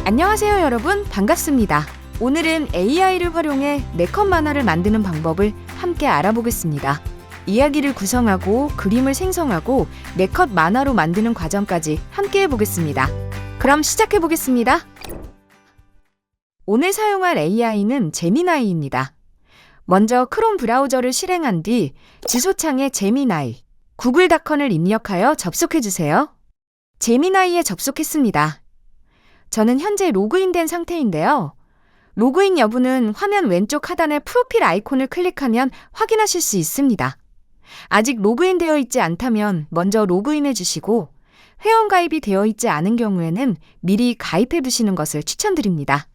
안녕하세요 여러분, 반갑습니다. 오늘은 AI를 활용해 네컷 만화를 만드는 방법을 함께 알아보겠습니다. 이야기를 구성하고 그림을 생성하고 네컷 만화로 만드는 과정까지 함께 해보겠습니다. 그럼 시작해보겠습니다. 오늘 사용할 AI는 제미나이입니다. 먼저 크롬 브라우저를 실행한 뒤 주소창에 제미나이, 구글닷컴을 입력하여 접속해주세요. 제미나이에 접속했습니다. 저는 현재 로그인된 상태인데요. 로그인 여부는 화면 왼쪽 하단의 프로필 아이콘을 클릭하면 확인하실 수 있습니다. 아직 로그인되어 있지 않다면 먼저 로그인해 주시고 회원가입이 되어 있지 않은 경우에는 미리 가입해 두시는 것을 추천드립니다.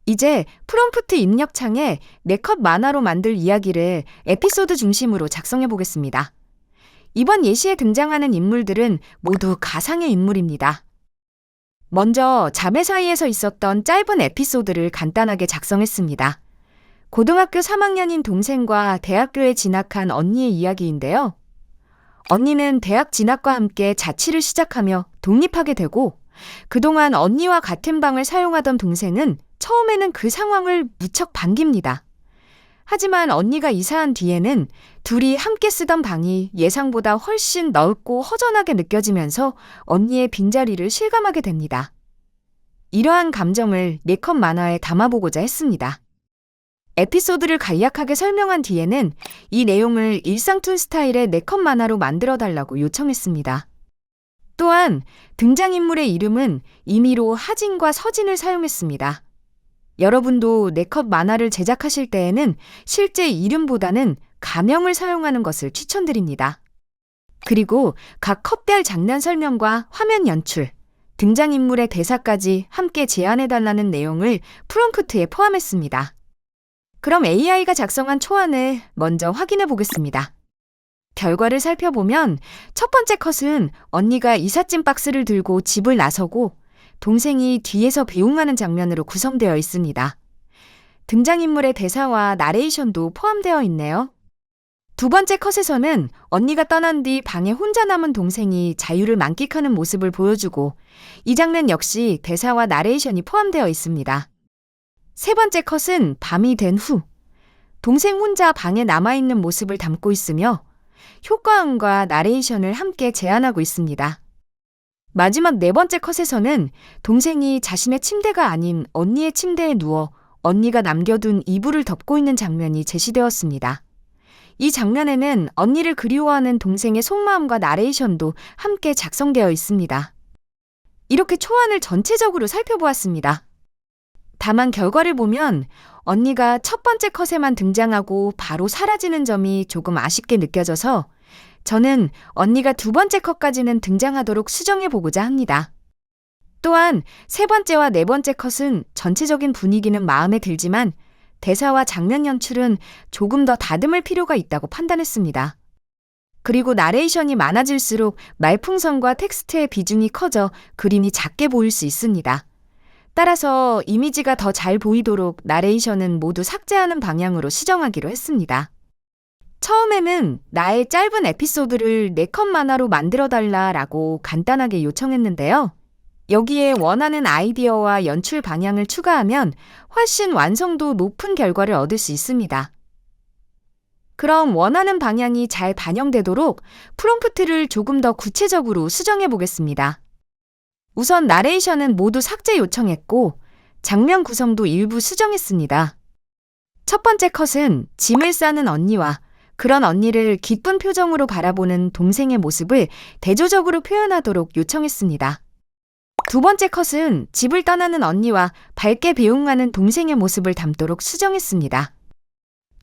이제 프롬프트 입력창에 네컷 만화로 만들 이야기를 에피소드 중심으로 작성해 보겠습니다. 이번 예시에 등장하는 인물들은 모두 가상의 인물입니다. 먼저 자매 사이에서 있었던 짧은 에피소드를 간단하게 작성했습니다. 고등학교 3학년인 동생과 대학교에 진학한 언니의 이야기인데요. 언니는 대학 진학과 함께 자취를 시작하며 독립하게 되고 그동안 언니와 같은 방을 사용하던 동생은 처음에는 그 상황을 무척 반깁니다. 하지만 언니가 이사한 뒤에는 둘이 함께 쓰던 방이 예상보다 훨씬 넓고 허전하게 느껴지면서 언니의 빈자리를 실감하게 됩니다. 이러한 감정을 네컷 만화에 담아보고자 했습니다. 에피소드를 간략하게 설명한 뒤에는 이 내용을 일상툰 스타일의 네컷 만화로 만들어달라고 요청했습니다. 또한 등장인물의 이름은 임의로 하진과 서진을 사용했습니다. 여러분도 네컷 만화를 제작하실 때에는 실제 이름보다는 가명을 사용하는 것을 추천드립니다. 그리고 각 컷별 장면 설명과 화면 연출, 등장인물의 대사까지 함께 제안해달라는 내용을 프롬프트에 포함했습니다. 그럼 AI가 작성한 초안을 먼저 확인해 보겠습니다. 결과를 살펴보면 첫 번째 컷은 언니가 이삿짐 박스를 들고 집을 나서고 동생이 뒤에서 배웅하는 장면으로 구성되어 있습니다. 등장인물의 대사와 나레이션도 포함되어 있네요. 두 번째 컷에서는 언니가 떠난 뒤 방에 혼자 남은 동생이 자유를 만끽하는 모습을 보여주고 이 장면 역시 대사와 나레이션이 포함되어 있습니다. 세 번째 컷은 밤이 된 후 동생 혼자 방에 남아있는 모습을 담고 있으며 효과음과 나레이션을 함께 제안하고 있습니다. 마지막 네 번째 컷에서는 동생이 자신의 침대가 아닌 언니의 침대에 누워 언니가 남겨둔 이불을 덮고 있는 장면이 제시되었습니다. 이 장면에는 언니를 그리워하는 동생의 속마음과 나레이션도 함께 작성되어 있습니다. 이렇게 초안을 전체적으로 살펴보았습니다. 다만 결과를 보면 언니가 첫 번째 컷에만 등장하고 바로 사라지는 점이 조금 아쉽게 느껴져서 저는 언니가 두 번째 컷까지는 등장하도록 수정해보고자 합니다. 또한 세 번째와 네 번째 컷은 전체적인 분위기는 마음에 들지만 대사와 장면 연출은 조금 더 다듬을 필요가 있다고 판단했습니다. 그리고 나레이션이 많아질수록 말풍선과 텍스트의 비중이 커져 그림이 작게 보일 수 있습니다. 따라서 이미지가 더 잘 보이도록 나레이션은 모두 삭제하는 방향으로 수정하기로 했습니다. 처음에는 나의 짧은 에피소드를 네컷 만화로 만들어달라라고 간단하게 요청했는데요. 여기에 원하는 아이디어와 연출 방향을 추가하면 훨씬 완성도 높은 결과를 얻을 수 있습니다. 그럼 원하는 방향이 잘 반영되도록 프롬프트를 조금 더 구체적으로 수정해 보겠습니다. 우선 나레이션은 모두 삭제 요청했고 장면 구성도 일부 수정했습니다. 첫 번째 컷은 짐을 싸는 언니와 그런 언니를 기쁜 표정으로 바라보는 동생의 모습을 대조적으로 표현하도록 요청했습니다. 두 번째 컷은 집을 떠나는 언니와 밝게 배웅하는 동생의 모습을 담도록 수정했습니다.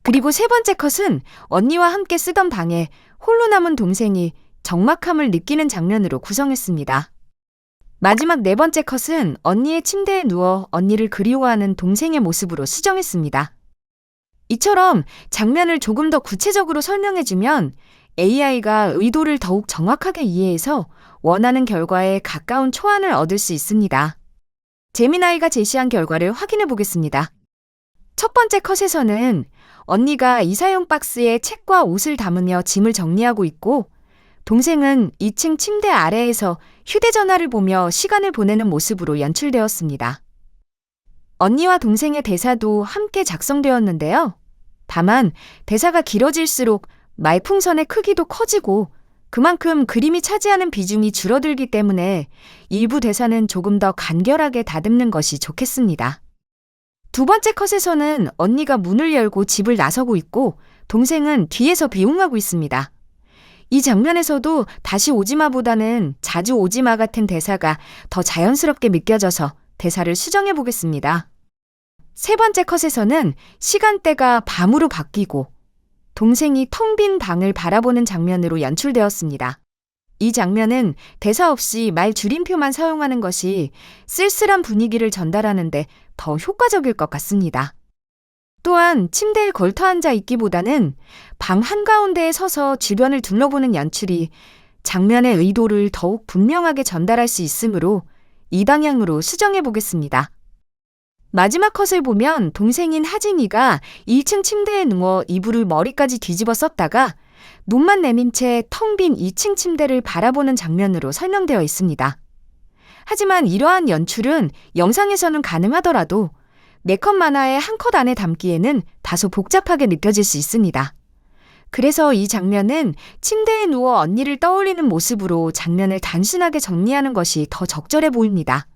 그리고 세 번째 컷은 언니와 함께 쓰던 방에 홀로 남은 동생이 적막함을 느끼는 장면으로 구성했습니다. 마지막 네 번째 컷은 언니의 침대에 누워 언니를 그리워하는 동생의 모습으로 수정했습니다. 이처럼 장면을 조금 더 구체적으로 설명해주면 AI가 의도를 더욱 정확하게 이해해서 원하는 결과에 가까운 초안을 얻을 수 있습니다. 제미나이가 제시한 결과를 확인해 보겠습니다. 첫 번째 컷에서는 언니가 이사용 박스에 책과 옷을 담으며 짐을 정리하고 있고 동생은 2층 침대 아래에서 휴대전화를 보며 시간을 보내는 모습으로 연출되었습니다. 언니와 동생의 대사도 함께 작성되었는데요. 다만 대사가 길어질수록 말풍선의 크기도 커지고 그만큼 그림이 차지하는 비중이 줄어들기 때문에 일부 대사는 조금 더 간결하게 다듬는 것이 좋겠습니다. 두 번째 컷에서는 언니가 문을 열고 집을 나서고 있고 동생은 뒤에서 배웅하고 있습니다. 이 장면에서도 다시 오지마보다는 자주 오지마 같은 대사가 더 자연스럽게 느껴져서 대사를 수정해 보겠습니다. 세 번째 컷에서는 시간대가 밤으로 바뀌고 동생이 텅 빈 방을 바라보는 장면으로 연출되었습니다. 이 장면은 대사 없이 말 줄임표만 사용하는 것이 쓸쓸한 분위기를 전달하는데 더 효과적일 것 같습니다. 또한 침대에 걸터 앉아 있기보다는 방 한가운데에 서서 주변을 둘러보는 연출이 장면의 의도를 더욱 분명하게 전달할 수 있으므로 이 방향으로 수정해 보겠습니다. 마지막 컷을 보면 동생인 하진이가 1층 침대에 누워 이불을 머리까지 뒤집어 썼다가 눈만 내민 채 텅 빈 2층 침대를 바라보는 장면으로 설명되어 있습니다. 하지만 이러한 연출은 영상에서는 가능하더라도 4컷 만화의 한 컷 안에 담기에는 다소 복잡하게 느껴질 수 있습니다. 그래서 이 장면은 침대에 누워 언니를 떠올리는 모습으로 장면을 단순하게 정리하는 것이 더 적절해 보입니다.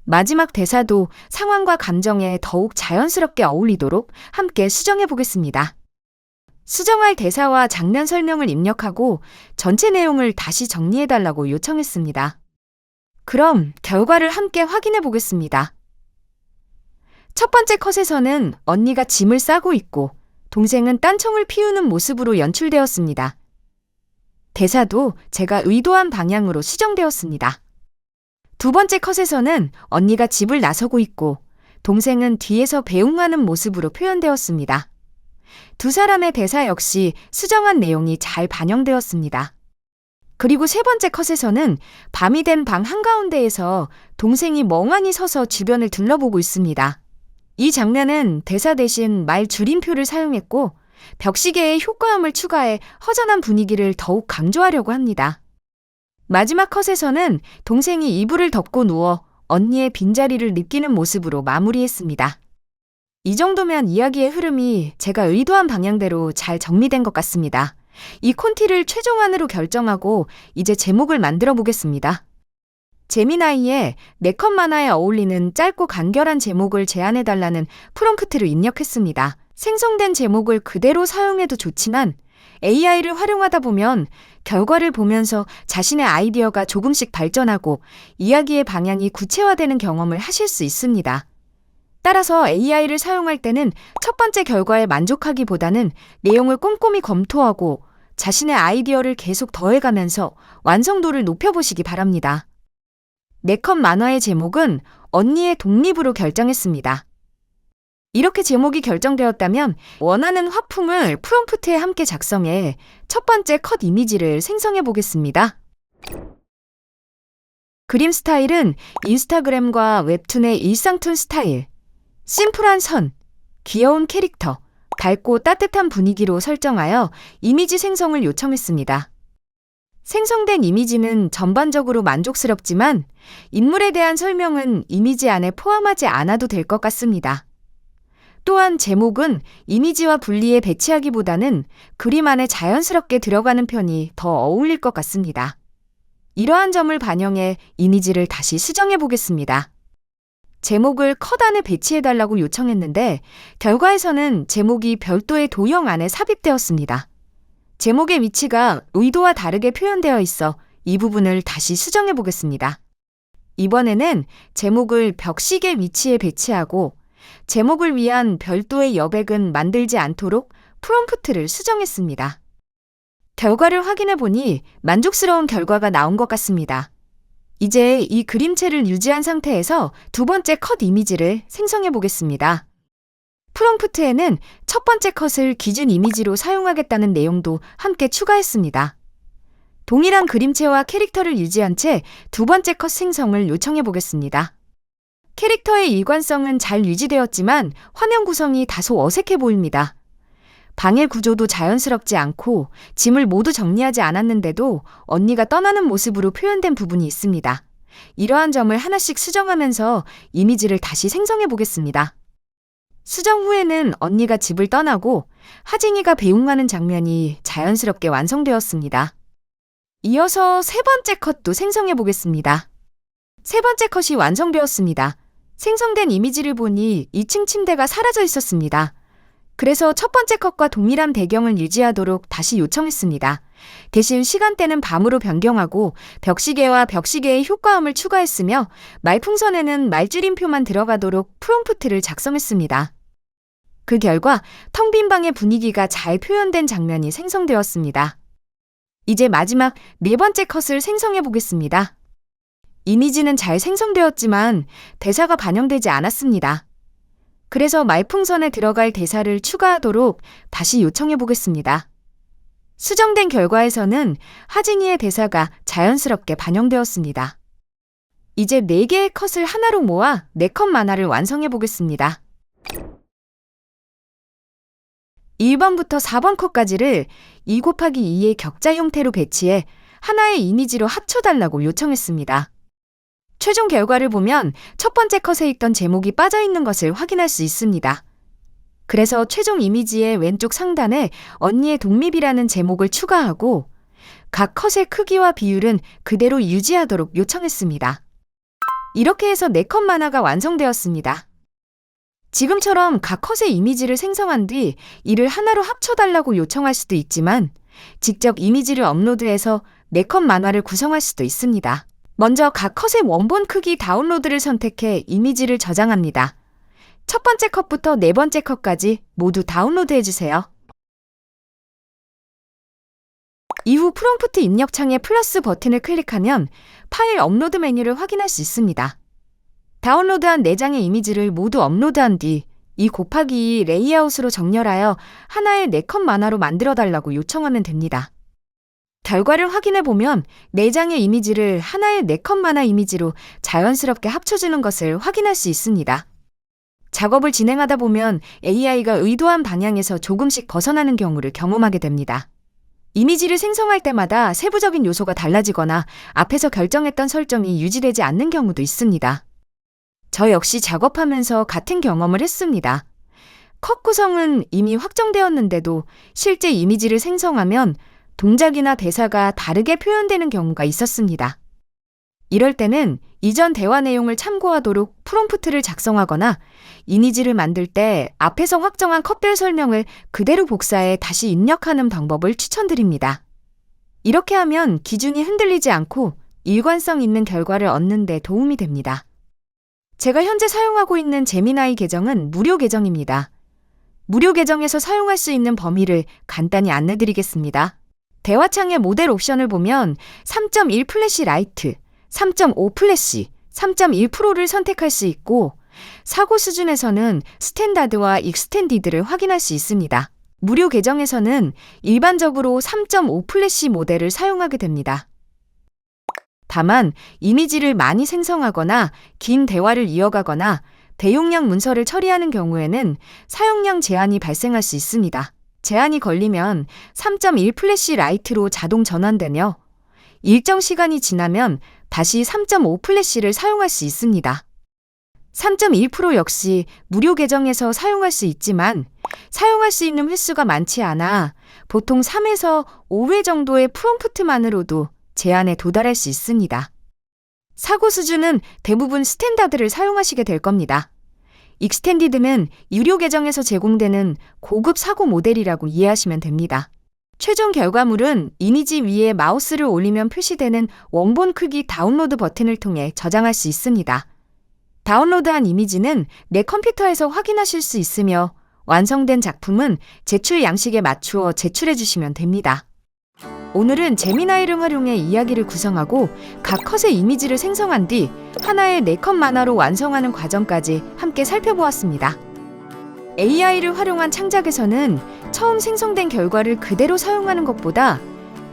마지막 대사도 상황과 감정에 더욱 자연스럽게 어울리도록 함께 수정해 보겠습니다. 수정할 대사와 장면 설명을 입력하고 전체 내용을 다시 정리해 달라고 요청했습니다. 그럼 결과를 함께 확인해 보겠습니다. 첫 번째 컷에서는 언니가 짐을 싸고 있고 동생은 딴청을 피우는 모습으로 연출되었습니다. 대사도 제가 의도한 방향으로 수정되었습니다. 두 번째 컷에서는 언니가 집을 나서고 있고 동생은 뒤에서 배웅하는 모습으로 표현되었습니다. 두 사람의 대사 역시 수정한 내용이 잘 반영되었습니다. 그리고 세 번째 컷에서는 밤이 된 방 한가운데에서 동생이 멍하니 서서 주변을 둘러보고 있습니다. 이 장면은 대사 대신 말 줄임표를 사용했고 벽시계의 효과음을 추가해 허전한 분위기를 더욱 강조하려고 합니다. 마지막 컷에서는 동생이 이불을 덮고 누워 언니의 빈자리를 느끼는 모습으로 마무리했습니다. 이 정도면 이야기의 흐름이 제가 의도한 방향대로 잘 정리된 것 같습니다. 이 콘티를 최종안으로 결정하고 이제 제목을 만들어 보겠습니다. 제미나이의 4컷 만화에 어울리는 짧고 간결한 제목을 제안해달라는 프롬프트를 입력했습니다. 생성된 제목을 그대로 사용해도 좋지만 AI를 활용하다 보면 결과를 보면서 자신의 아이디어가 조금씩 발전하고 이야기의 방향이 구체화되는 경험을 하실 수 있습니다. 따라서 AI를 사용할 때는 첫 번째 결과에 만족하기보다는 내용을 꼼꼼히 검토하고 자신의 아이디어를 계속 더해가면서 완성도를 높여보시기 바랍니다. 4컷 만화의 제목은 언니의 독립으로 결정했습니다. 이렇게 제목이 결정되었다면 원하는 화풍을 프롬프트에 함께 작성해 첫 번째 컷 이미지를 생성해 보겠습니다. 그림 스타일은 인스타그램과 웹툰의 일상툰 스타일, 심플한 선, 귀여운 캐릭터, 밝고 따뜻한 분위기로 설정하여 이미지 생성을 요청했습니다. 생성된 이미지는 전반적으로 만족스럽지만 인물에 대한 설명은 이미지 안에 포함하지 않아도 될 것 같습니다. 또한 제목은 이미지와 분리해 배치하기보다는 그림 안에 자연스럽게 들어가는 편이 더 어울릴 것 같습니다. 이러한 점을 반영해 이미지를 다시 수정해 보겠습니다. 제목을 컷 안에 배치해달라고 요청했는데 결과에서는 제목이 별도의 도형 안에 삽입되었습니다. 제목의 위치가 의도와 다르게 표현되어 있어 이 부분을 다시 수정해 보겠습니다. 이번에는 제목을 벽시계 위치에 배치하고 제목을 위한 별도의 여백은 만들지 않도록 프롬프트를 수정했습니다. 결과를 확인해 보니 만족스러운 결과가 나온 것 같습니다. 이제 이 그림체를 유지한 상태에서 두 번째 컷 이미지를 생성해 보겠습니다. 프롬프트에는 첫 번째 컷을 기준 이미지로 사용하겠다는 내용도 함께 추가했습니다. 동일한 그림체와 캐릭터를 유지한 채 두 번째 컷 생성을 요청해 보겠습니다. 캐릭터의 일관성은 잘 유지되었지만 화면 구성이 다소 어색해 보입니다. 방의 구조도 자연스럽지 않고 짐을 모두 정리하지 않았는데도 언니가 떠나는 모습으로 표현된 부분이 있습니다. 이러한 점을 하나씩 수정하면서 이미지를 다시 생성해 보겠습니다. 수정 후에는 언니가 집을 떠나고 하진이가 배웅하는 장면이 자연스럽게 완성되었습니다. 이어서 세 번째 컷도 생성해 보겠습니다. 세 번째 컷이 완성되었습니다. 생성된 이미지를 보니 2층 침대가 사라져 있었습니다. 그래서 첫 번째 컷과 동일한 배경을 유지하도록 다시 요청했습니다. 대신 시간대는 밤으로 변경하고 벽시계와 벽시계의 효과음을 추가했으며 말풍선에는 말줄임표만 들어가도록 프롬프트를 작성했습니다. 그 결과 텅 빈 방의 분위기가 잘 표현된 장면이 생성되었습니다. 이제 마지막 네 번째 컷을 생성해 보겠습니다. 이미지는 잘 생성되었지만 대사가 반영되지 않았습니다. 그래서 말풍선에 들어갈 대사를 추가하도록 다시 요청해 보겠습니다. 수정된 결과에서는 하진이의 대사가 자연스럽게 반영되었습니다. 이제 4개의 컷을 하나로 모아 4컷 만화를 완성해 보겠습니다. 1번부터 4번 컷까지를 2 곱하기 2의 격자 형태로 배치해 하나의 이미지로 합쳐달라고 요청했습니다. 최종 결과를 보면 첫 번째 컷에 있던 제목이 빠져있는 것을 확인할 수 있습니다. 그래서 최종 이미지의 왼쪽 상단에 언니의 독립이라는 제목을 추가하고 각 컷의 크기와 비율은 그대로 유지하도록 요청했습니다. 이렇게 해서 4컷 만화가 완성되었습니다. 지금처럼 각 컷의 이미지를 생성한 뒤 이를 하나로 합쳐달라고 요청할 수도 있지만 직접 이미지를 업로드해서 4컷 만화를 구성할 수도 있습니다. 먼저 각 컷의 원본 크기 다운로드를 선택해 이미지를 저장합니다. 첫 번째 컷부터 네 번째 컷까지 모두 다운로드 해주세요. 이후 프롬프트 입력 창에 플러스 버튼을 클릭하면 파일 업로드 메뉴를 확인할 수 있습니다. 다운로드한 4장의 이미지를 모두 업로드한 뒤 2 곱하기 2 레이아웃으로 정렬하여 하나의 4컷 만화로 만들어달라고 요청하면 됩니다. 결과를 확인해보면 4장의 이미지를 하나의 4컷 만화 이미지로 자연스럽게 합쳐주는 것을 확인할 수 있습니다. 작업을 진행하다 보면 AI가 의도한 방향에서 조금씩 벗어나는 경우를 경험하게 됩니다. 이미지를 생성할 때마다 세부적인 요소가 달라지거나 앞에서 결정했던 설정이 유지되지 않는 경우도 있습니다. 저 역시 작업하면서 같은 경험을 했습니다. 컷 구성은 이미 확정되었는데도 실제 이미지를 생성하면 동작이나 대사가 다르게 표현되는 경우가 있었습니다. 이럴 때는 이전 대화 내용을 참고하도록 프롬프트를 작성하거나 이미지를 만들 때 앞에서 확정한 컷별 설명을 그대로 복사해 다시 입력하는 방법을 추천드립니다. 이렇게 하면 기준이 흔들리지 않고 일관성 있는 결과를 얻는 데 도움이 됩니다. 제가 현재 사용하고 있는 제미나이 계정은 무료 계정입니다. 무료 계정에서 사용할 수 있는 범위를 간단히 안내드리겠습니다. 대화창의 모델 옵션을 보면 3.1 플래시 라이트, 3.5 플래시, 3.1 프로를 선택할 수 있고 사고 수준에서는 스탠다드와 익스텐디드를 확인할 수 있습니다. 무료 계정에서는 일반적으로 3.5 플래시 모델을 사용하게 됩니다. 다만 이미지를 많이 생성하거나 긴 대화를 이어가거나 대용량 문서를 처리하는 경우에는 사용량 제한이 발생할 수 있습니다. 제한이 걸리면 3.1 플래시 라이트로 자동 전환되며 일정 시간이 지나면 다시 3.5 플래시를 사용할 수 있습니다. 3.1 프로 역시 무료 계정에서 사용할 수 있지만 사용할 수 있는 횟수가 많지 않아 보통 3에서 5회 정도의 프롬프트만으로도 제한에 도달할 수 있습니다. 사고 수준은 대부분 스탠다드를 사용하시게 될 겁니다. 익스텐디드는 유료 계정에서 제공되는 고급 사고 모델이라고 이해하시면 됩니다. 최종 결과물은 이미지 위에 마우스를 올리면 표시되는 원본 크기 다운로드 버튼을 통해 저장할 수 있습니다. 다운로드한 이미지는 내 컴퓨터에서 확인하실 수 있으며 완성된 작품은 제출 양식에 맞추어 제출해 주시면 됩니다. 오늘은 제미나이를 활용해 이야기를 구성하고 각 컷의 이미지를 생성한 뒤 하나의 4컷 만화로 완성하는 과정까지 함께 살펴보았습니다. AI를 활용한 창작에서는 처음 생성된 결과를 그대로 사용하는 것보다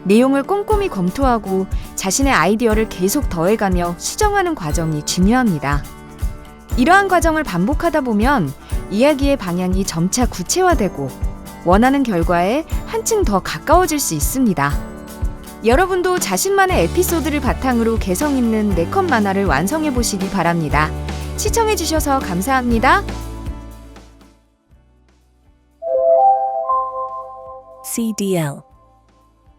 내용을 꼼꼼히 검토하고 자신의 아이디어를 계속 더해가며 수정하는 과정이 중요합니다. 이러한 과정을 반복하다 보면 이야기의 방향이 점차 구체화되고 원하는 결과에 한층 더 가까워질 수 있습니다. 여러분도 자신만의 에피소드를 바탕으로 개성 있는 4컷 만화를 완성해 보시기 바랍니다. 시청해 주셔서 감사합니다. CDL